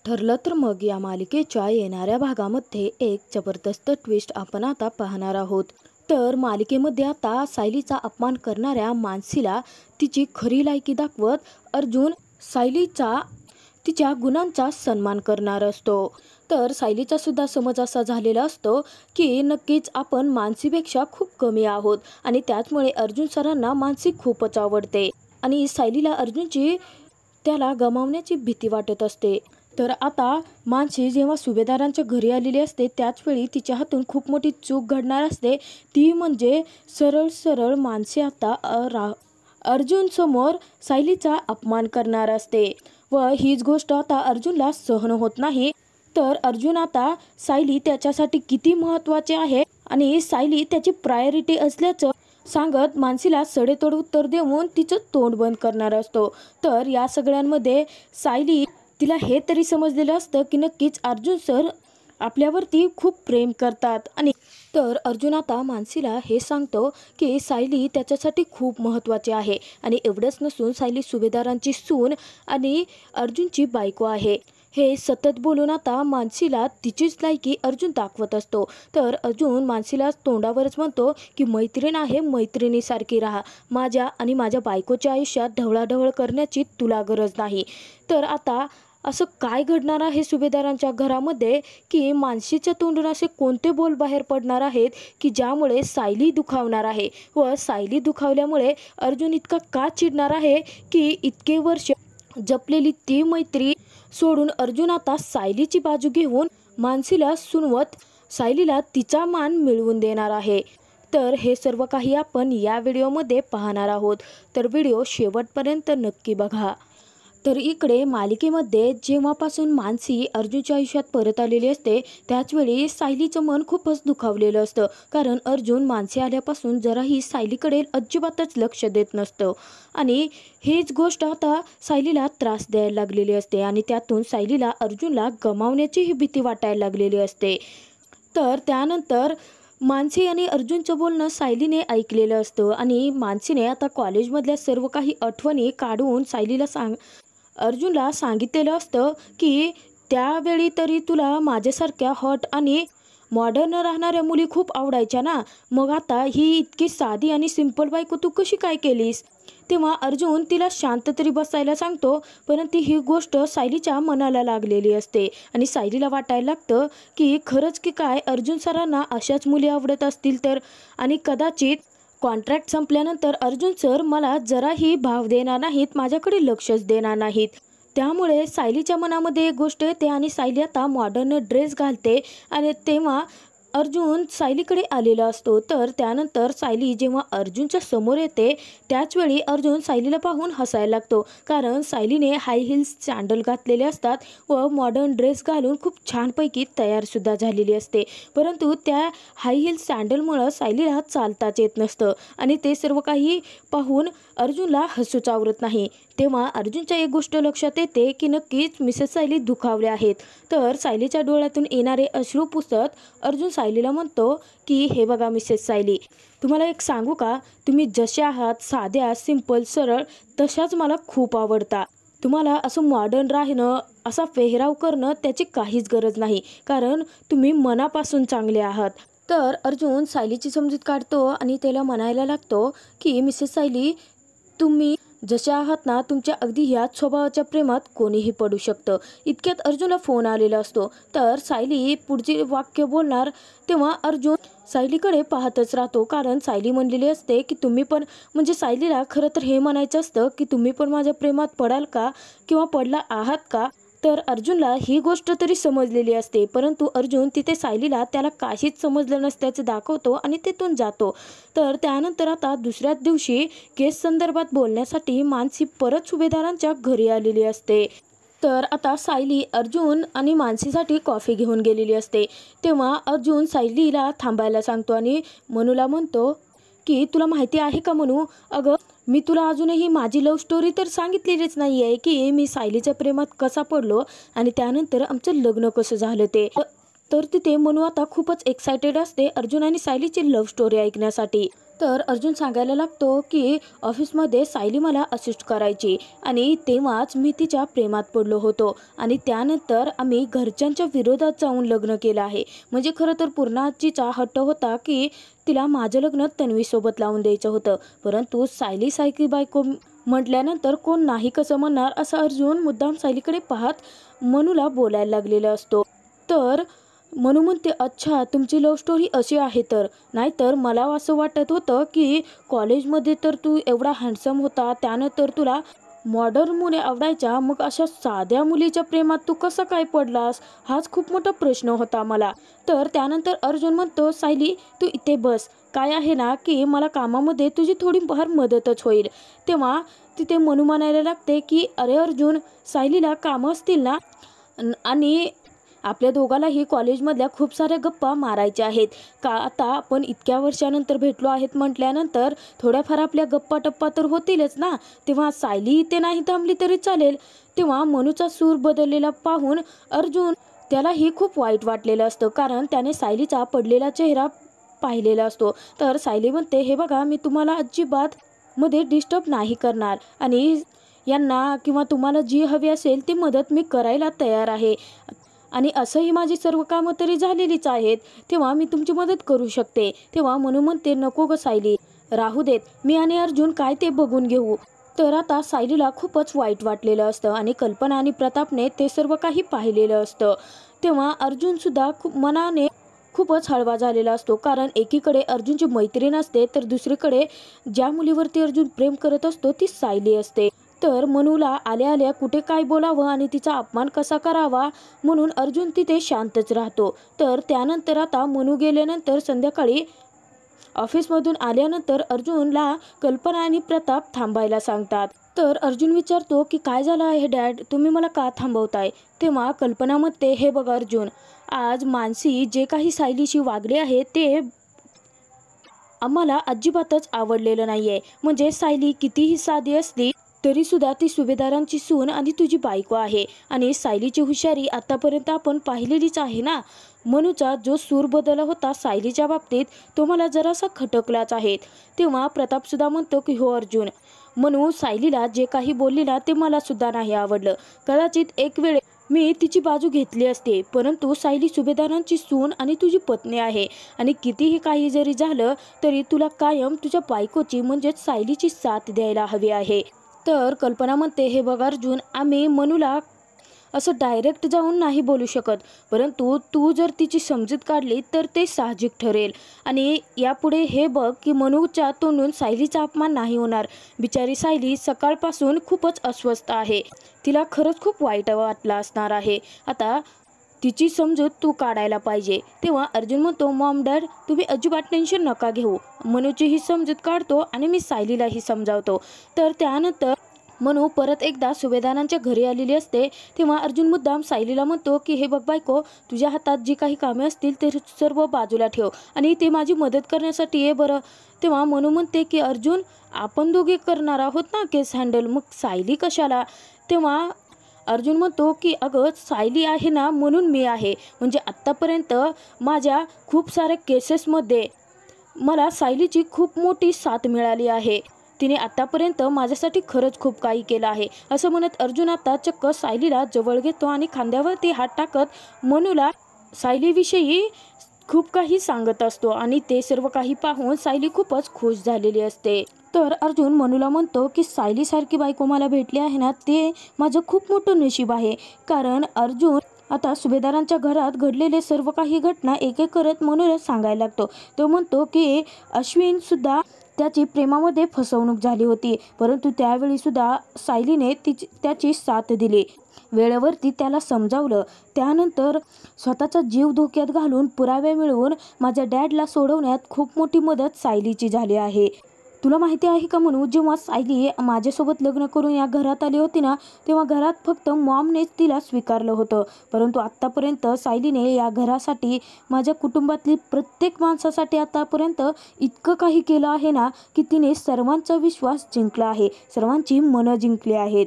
ठरलं तर मग या मालिकेच्या येणाऱ्या भागामध्ये एक जबरदस्त ट्विस्ट आपण आता पाहणार आहोत। तर मालिकेमध्ये आता सायलीचा अपमान करणाऱ्या मानसीला तिची खरी लायकी दाखवत अर्जुन सायलीचा तिच्या गुणांचा सन्मान करणार असतो। तर सायलीचा सुद्धा समज असा झालेला असतो की नक्कीच आपण मानसीपेक्षा खूप कमी आहोत आणि त्याचमुळे अर्जुन सरांना मानसी खूपच आवडते आणि सायलीला अर्जुनची त्याला गमावण्याची भीती वाटत असते। तर आता मानसी जेव्हा सुभेदारांच्या घरी आलेली असते त्याचवेळी तिच्या हातून खूप मोठी चूक घडणार असते, ती म्हणजे सरळ सरळ मानसी आता अर्जुन समोर सायलीचा अपमान करणार असते व हीच गोष्ट आता अर्जुनला सहन होत नाही। तर अर्जुन आता सायली त्याच्यासाठी किती महत्त्वाचे आहे आणि सायली त्याची प्रायोरिटी असल्याचं सांगत मानसीला सडेतोड उत्तर देऊन तिचं तोंड बंद करणार असतो। तर या सगळ्यांमध्ये सायली तिला हे तरी समजलेलं असतं की नक्कीच अर्जुन सर आपल्यावरती खूप प्रेम करतात आणि तर अर्जुन आता मानसीला हे सांगतो की सायली त्याच्यासाठी खूप महत्त्वाची आहे आणि एवढंच नसून सायली सुभेदारांची सून आणि अर्जुनची बायको आहे हे सतत बोलून आता मानसीला तिचीच लायकी अर्जुन दाखवत असतो। तर अर्जुन मानसीला तोंडावरच म्हणतो की मैत्रीण आहे, मैत्रिणीसारखी राहा, माझ्या आणि माझ्या बायकोच्या आयुष्यात ढवळाढवळ करण्याची तुला गरज नाही। तर आता असं काय घडणार आहे सुभेदारांच्या घरामध्ये की मानसीच्या तोंडून असे कोणते बोल बाहेर पडणार आहेत की ज्यामुळे सायली दुखावणार आहे व सायली दुखावल्यामुळे अर्जुन इतका का चिडणार आहे की इतके वर्ष जपलेली ती मैत्री सोडून अर्जुन आता सायलीची बाजू घेऊन मानसीला सुनवत सायलीला तिचा मान मिळवून देणार आहे। तर हे सर्व काही आपण या व्हिडिओमध्ये पाहणार आहोत, तर व्हिडिओ शेवटपर्यंत नक्की बघा। तर इकडे मालिकेमध्ये जेव्हापासून मानसी अर्जुनच्या आयुष्यात परत आलेली असते त्याचवेळी सायलीचं मन खूपच दुखावलेलं असतं, कारण अर्जुन मानसी आल्यापासून जराही सायलीकडे अजिबातच लक्ष देत नसतं आणि हीच गोष्ट आता सायलीला त्रास द्यायला लागलेली असते आणि त्यातून सायलीला अर्जुनला गमावण्याचीही भीती वाटायला लागलेली असते। तर त्यानंतर मानसी आणि अर्जुनचं बोलणं सायलीने ऐकलेलं असतं आणि मानसीने आता कॉलेजमधल्या सर्व काही आठवणी काढून सायलीला अर्जुनला सांगितलेलं असतं की त्यावेळी तरी तुला माझ्यासारख्या हॉट आणि मॉडर्न राहणाऱ्या मुली खूप आवडायच्या ना, मग आता ही इतकी साधी आणि सिंपल बायको तू कशी काय केलीस? तेव्हा अर्जुन तिला शांत तरी बसायला सांगतो, परंतु ही गोष्ट सायलीच्या मनाला लागलेली असते आणि सायलीला वाटायला लागतं की खरंच की काय अर्जुन सरांना अशाच मुली आवडत असतील तर, आणि कदाचित कॉन्ट्रॅक्ट संपल्यानंतर अर्जुन सर मला जराही भाव देणार नाहीत, माझ्याकडे लक्षच देणार नाहीत। त्यामुळे सायलीच्या मनामध्ये एक गोष्ट येते आणि सायली आता मॉडर्न ड्रेस घालते आणि तेव्हा अर्जुन सायलीकडे आलेला असतो। तर त्यानंतर सायली जेव्हा अर्जुनच्या समोर येते त्याचवेळी अर्जुन सायलीला पाहून हसायला लागतो, कारण सायलीने हाय हिल्स सँडल घातलेले असतात व मॉडर्न ड्रेस घालून खूप छानपैकी तयारसुद्धा झालेली असते, परंतु त्या हाय हिल्स सँडलमुळं सायलीला चालताच येत नसतं आणि ते सर्व काही पाहून अर्जुनला हसूच आवरत नाही। तेव्हा अर्जुनच्या एक गोष्ट लक्षात येते की नक्कीच मिसेस सायली दुखावल्या आहेत। तर सायलीच्या डोळ्यातून येणारे अश्रू पुसत अर्जुन सायलीला म्हणतो की हे बघा मिसेस सायली, तुम्हाला एक सांगू का, तुम्ही जशा आहात साध्या सिंपल सरळ तशाच मला खूप आवडता। तुम्हाला असं मॉडर्न राहणं, असा पेहराव करणं त्याची काहीच गरज नाही, कारण तुम्ही मनापासून चांगले आहात। तर अर्जुन सायलीची समजूत काढतो आणि त्याला म्हणायला लागतो की मिसेस सायली, तुम्ही जशा आहात ना, तुमच्या अगदी ह्याच स्वभावाच्या प्रेमात कोणीही पडू शकतं। इतक्यात अर्जुनला फोन आलेला असतो, तर सायली पुढचे वाक्य बोलणार तेव्हा अर्जुन सायलीकडे पाहतच राहतो, कारण सायली म्हणलेली असते की तुम्ही पण, म्हणजे सायलीला खरं तर हे म्हणायचं असतं की तुम्ही पण माझ्या प्रेमात पडाल का किंवा पडला आहात का। तर अर्जुनला ही गोष्ट तरी समजलेली असते, परंतु अर्जुन तिथे सायलीला त्याला काहीच समजलं नसल्याचं दाखवतो आणि तिथून जातो। तर त्यानंतर आता दुसऱ्याच दिवशी केस संदर्भात बोलण्यासाठी मानसी परत सुभेदारांच्या घरी आलेली असते। तर आता सायली अर्जुन आणि मानसीसाठी कॉफी घेऊन गेलेली असते, तेव्हा अर्जुन सायलीला थांबायला सांगतो आणि मनूला म्हणतो की तुला माहिती आहे का मनू, अगं मी तुला अजूनही माझी लव्ह स्टोरी तर सांगितलेलीच नाही आहे की मी सायलीच्या प्रेमात कसा पडलो आणि त्यानंतर आमचं लग्न कसं झालं ते। तर तिथे मनू आता खूपच एक्सायटेड असते अर्जुन आणि सायलीची लव्ह स्टोरी ऐकण्यासाठी। तर अर्जुन सांगायला लागतो की ऑफिसमध्ये सायली मला असिस्ट करायची आणि तेव्हाच मी तिच्या प्रेमात पडलो होतो आणि त्यानंतर आम्ही घरच्यांच्या विरोधात जाऊन लग्न केलं आहे. म्हणजे खरं तर पूर्णाजीचा हट्ट होता की तिला माझं लग्न तन्वीसोबत लावून द्यायचं होतं, परंतु सायली सारखी बायको म्हटल्यानंतर कोण नाही कसं म्हणणार असं अर्जुन मुद्दाम सायलीकडे पाहत मनूला बोलायला लागलेला असतो. तर मनू म्हणते, अच्छा तुमची लव्ह स्टोरी अशी आहे. तर नाहीतर मला असं वाटत होतं की कॉलेजमध्ये तर तू एवढा हँडसम होता, त्यानंतर तुला मॉडर्न मुली आवडायच्या, मग अशा साध्या मुलीच्या प्रेमात तू कसं काय पडलास, हाच खूप मोठा प्रश्न होता मला. तर त्यानंतर अर्जुन म्हणतो, सायली तू इथे बस, काय आहे ना की मला कामामध्ये तुझी थोडीफार मदतच होईल. तेव्हा तिथे मनू म्हणायला लागते की अरे अर्जुन, सायलीला कामं असतील ना आणि आपल्या दोघांनाही कॉलेजमधल्या खूप साऱ्या गप्पा मारायच्या आहेत का, आता आपण इतक्या वर्षानंतर भेटलो आहेत म्हटल्यानंतर थोड्याफार आपल्या गप्पा टप्पा तर होतीलच ना. तेव्हा सायली इथे नाही थांबली तरी चालेल. तेव्हा मनूचा सूर बदललेला पाहून अर्जुन त्यालाही खूप वाईट वाटलेलं असतं, कारण त्याने सायलीचा पडलेला चेहरा पाहिलेला असतो. तर सायली म्हणते, हे बघा मी तुम्हाला अजिबात मध्ये डिस्टर्ब नाही करणार आणि यांना किंवा तुम्हाला जी हवी असेल ती मदत मी करायला तयार आहे आणि असंही माझी सर्व कामं तरी झालेलीच आहेत, तेव्हा मी तुमची मदत करू शकते. तेव्हा मनू म्हणते, नको ग सायली, राहू देत, मी आणि अर्जुन काय ते बघून घेऊ. तर आता सायलीला खूपच वाईट वाटलेलं असतं आणि कल्पना आणि प्रतापने ते सर्व काही पाहिलेलं असतं. तेव्हा अर्जुनसुद्धा खूप मनाने खूपच हळवा झालेला असतो, कारण एकीकडे अर्जुनची मैत्रीण असते तर दुसरीकडे ज्या मुलीवरती अर्जुन प्रेम करत असतो ती सायली असते. तर मनूला आल्या आल्या कुठे काय बोलावं आणि तिचा अपमान कसा करावा म्हणून अर्जुन तिथे शांतच राहतो. तर त्यानंतर आता मनू गेल्यानंतर संध्याकाळी ऑफिसमधून आल्यानंतर अर्जुनला कल्पना आणि प्रताप थांबायला सांगतात. तर अर्जुन विचारतो की काय झालं आहे डॅड, तुम्ही मला का थांबवताय. तेव्हा कल्पना म्हणते, हे बघ अर्जुन, आज मानसी जे काही सायलीशी वागले आहे ते आम्हाला अजिबातच आवडलेलं नाहीये. म्हणजे सायली कितीही साधी असली तरी सुद्धा ती सुभेदारांची सून आणि तुझी बायको आहे आणि सायलीची हुशारी आतापर्यंत आपण पाहिलेलीच आहे ना. मनूचा जो सूर बदल होता सायलीच्या बाबतीत तो मला जरासा खटकलाच आहे. तेव्हा प्रताप सुद्धा म्हणतो की हो अर्जुन, मनू सायलीला जे काही बोललेला ते मला सुद्धा नाही आवडलं. कदाचित एक वेळ मी तिची बाजू घेतली असते, परंतु सायली सुभेदारांची सून आणि तुझी पत्नी आहे आणि कितीही काही जरी झालं तरी तुला कायम तुझ्या बायकोची म्हणजेच सायलीची साथ द्यायला हवी आहे. तर कल्पना म्हणते, हे बघ अर्जुन, आम्ही मनूला असं डायरेक्ट जाऊन नाही बोलू शकत, परंतु तू जर तिची समजूत काढली तर ते साहजिक ठरेल आणि यापुढे हे बघ की मनूच्या तोंडून सायलीचा अपमान नाही होणार. बिचारी सायली सकाळपासून खूपच अस्वस्थ आहे, तिला खरंच खूप वाईट वाटलं असणार आहे. आता तिची समजूत तू काढायला पाहिजे. तेव्हा अर्जुन म्हणतो, मॉम डॅड तुम्ही अजिबात टेन्शन नका घेऊ, मनूची ही समजूत काढतो आणि मी सायलीलाही समजावतो. तर त्यानंतर मनू परत एकदा सुभेदारांच्या घरी आलेली असते. तेव्हा अर्जुन मुद्दाम सायलीला म्हणतो की हे बघ बायको, तुझ्या हातात जी काही कामे असतील ते सर्व बाजूला ठेव आणि ते माझी मदत करण्यासाठी ये बरं. तेव्हा मनू म्हणते की अर्जुन, आपण दोघे करणार आहोत ना केस हँडल, मग सायली कशाला. तेव्हा अर्जुन म्हणतो की अगं सायली आहे ना म्हणून मी आहे, म्हणजे आत्तापर्यंत माझ्या खूप साऱ्या केसेसमध्ये मला सायलीची खूप मोठी साथ मिळाली आहे, तिने आतापर्यंत माझ्यासाठी खरंच खूप काही केलं आहे. असं म्हणत अर्जुन आता चक्क सायलीला जवळ घेतो आणि खांद्यावरती हात टाकत मनूला सायलीविषयी खूप काही सांगत असतो आणि ते सर्व काही पाहून सायली खूपच खुश झालेली असते. तर अर्जुन मनूला म्हणतो की सायलीसारखी बायको मला भेटली आहे ना, ते माझं खूप मोठं नशीब आहे. कारण अर्जुन आता सुभेदारांच्या घरात घडलेले सर्व काही घटना एक एक करत मनूला सांगायला लागतो. तो म्हणतो की अश्विनसुद्धा त्याची प्रेमामध्ये फसवणूक झाली होती, परंतु त्यावेळी सुद्धा सायलीने त्याची साथ दिली, वेळेवरती त्याला समजावलं. त्यानंतर स्वतःचा जीव धोक्यात घालून पुरावे मिळवून माझ्या डॅडला सोडवण्यात खूप मोठी मदत सायलीची झाली आहे. तुला माहिती आहे का म्हणू, जेव्हा सायली माझ्यासोबत लग्न करून या घरात आली होती ना, तेव्हा घरात फक्त मॉमनेच तिला स्वीकारलं होतं, परंतु आत्तापर्यंत सायलीने या घरासाठी, माझ्या कुटुंबातली प्रत्येक माणसासाठी आतापर्यंत इतकं काही केलं आहे ना की तिने सर्वांचा विश्वास जिंकला आहे, सर्वांची मनं जिंकली आहेत.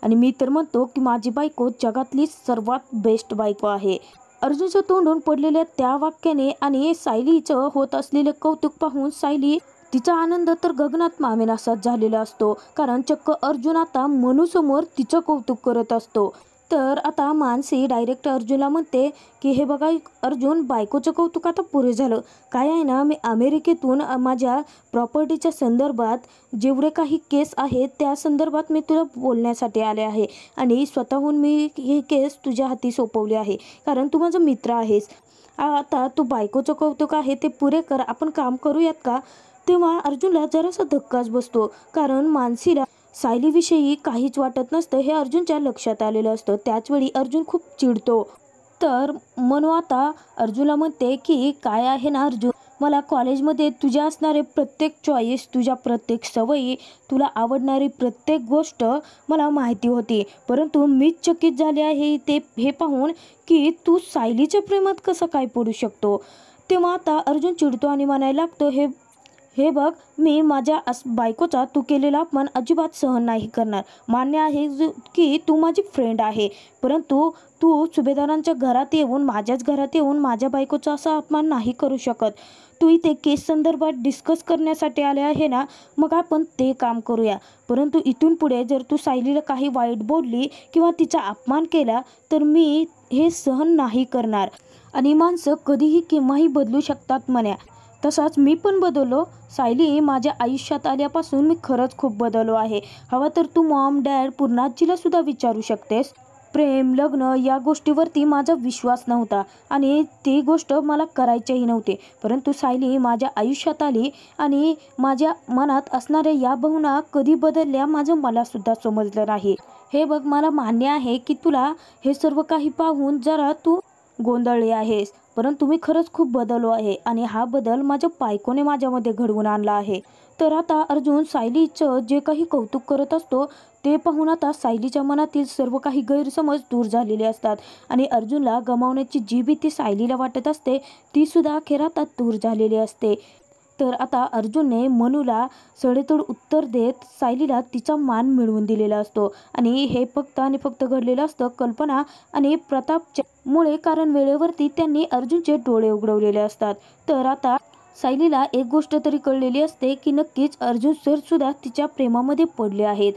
आणि मी तर म्हणतो की माझी बायको जगातली सर्वात बेस्ट बायको आहे. अर्जुनच्या तोंडून पडलेल्या त्या वाक्याने आणि सायलीचं होत असलेलं कौतुक पाहून सायली तिचा आनंद तर गगनात मावेनासाच झालेला असतो, कारण चक्क अर्जुन आता मनूसमोर तिचं कौतुक करत असतो. तर आता मानसी डायरेक्ट अर्जुनला म्हणते की हे बघा अर्जुन, बायकोचं कौतुक आता पुरे झालं. काय आहे ना, मी अमेरिकेतून माझ्या प्रॉपर्टीच्या संदर्भात जेवढे काही केस आहेत त्या संदर्भात मी तुला बोलण्यासाठी आले आहे आणि स्वतःहून मी ही केस तुझ्या हाती सोपवली आहे, कारण तू माझा मित्र आहेस. आता तू बायकोचं कौतुक आहे ते पुरे कर, आपण काम करूयात का? तेव्हा अर्जुनला जरासा धक्काच बसतो, कारण मानसीला सायलीविषयी काहीच वाटत नसतं हे अर्जुनच्या लक्षात आलेलं असतं. त्याचवेळी अर्जुन खूप चिडतो. तर मनू आता अर्जुनला म्हणते की काय आहे ना अर्जुन, मला कॉलेजमध्ये तुझ्या असणारे प्रत्येक चॉईस, तुझ्या प्रत्येक सवयी, तुला आवडणारी प्रत्येक गोष्ट मला माहिती होती, परंतु मीच चकित झाले आहे हे पाहून की तू सायलीच्या प्रेमात कसं काय पडू शकतो. तेव्हा आता अर्जुन चिडतो आणि म्हणायला लागतो, हे बघ, मी माझ्या बायकोचा तू केलेला अपमान अजिबात सहन नाही करणार. मान्य आहे की तू माझी फ्रेंड आहे, परंतु तू सुभेदारांच्या घरात येऊन, माझ्याच घरात येऊन माझ्या बायकोचा असा अपमान नाही करू शकत. तू इथे केस संदर्भात डिस्कस करण्यासाठी आले आहे ना, मग आपण ते काम करूया. परंतु इथून पुढे जर तू सायलीला काही वाईट बोलली किंवा तिचा अपमान केला तर मी हे सहन नाही करणार. आणि माणसं कधीही केव्हाही बदलू शकतात म्हण्या. तसाच मी पण बदललो. सायली माझ्या आयुष्यात आल्यापासून मी खरंच खूप बदललो आहे. हवा तर तू मॉम, डॅड, पूर्णाजीला सुद्धा विचारू शकतेस. प्रेम, लग्न या गोष्टीवरती माझा विश्वास नव्हता आणि ती गोष्ट मला करायचीही नव्हती, परंतु सायली माझ्या आयुष्यात आली आणि माझ्या मनात असणाऱ्या या भावना कधी बदलल्या माझं मला सुद्धा समजलं नाही. हे बघ, मला मान्य आहे की तुला हे सर्व काही पाहून जरा तू गोंधळली आहेस, परंतु मी खरंच खूप बदललो आहे आणि हा बदल माझ्या बायकोने माझ्यामध्ये घडवून आणला आहे. तर आता अर्जुन सायलीचं जे काही कौतुक करत असतो ते पाहून आता सायलीच्या मनातील सर्व काही गैरसमज दूर झालेले असतात आणि अर्जुनला गमावण्याची जी भीती सायलीला वाटत असते ती सुद्धा अखेर आता दूर झालेली असते. तर आता अर्जुनने मनूला सडेतोड उत्तर देत सायलीला तिचा मान मिळवून दिलेला असतो आणि हे फक्त आणि फक्त घडलेलं असतं कल्पना आणि प्रतापच्या मुळे, कारण वेळेवरती त्यांनी अर्जुनचे डोळे उघडवलेले असतात. तर आता सायलीला एक गोष्ट तरी कळलेली असते की नक्कीच अर्जुन सर सुद्धा तिच्या प्रेमामध्ये पडले आहेत.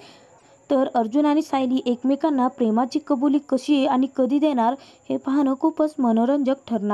तर अर्जुन आणि सायली एकमेकांना प्रेमाची कबुली कशी आणि कधी देणार हे पाहणं खूपच मनोरंजक ठरणार.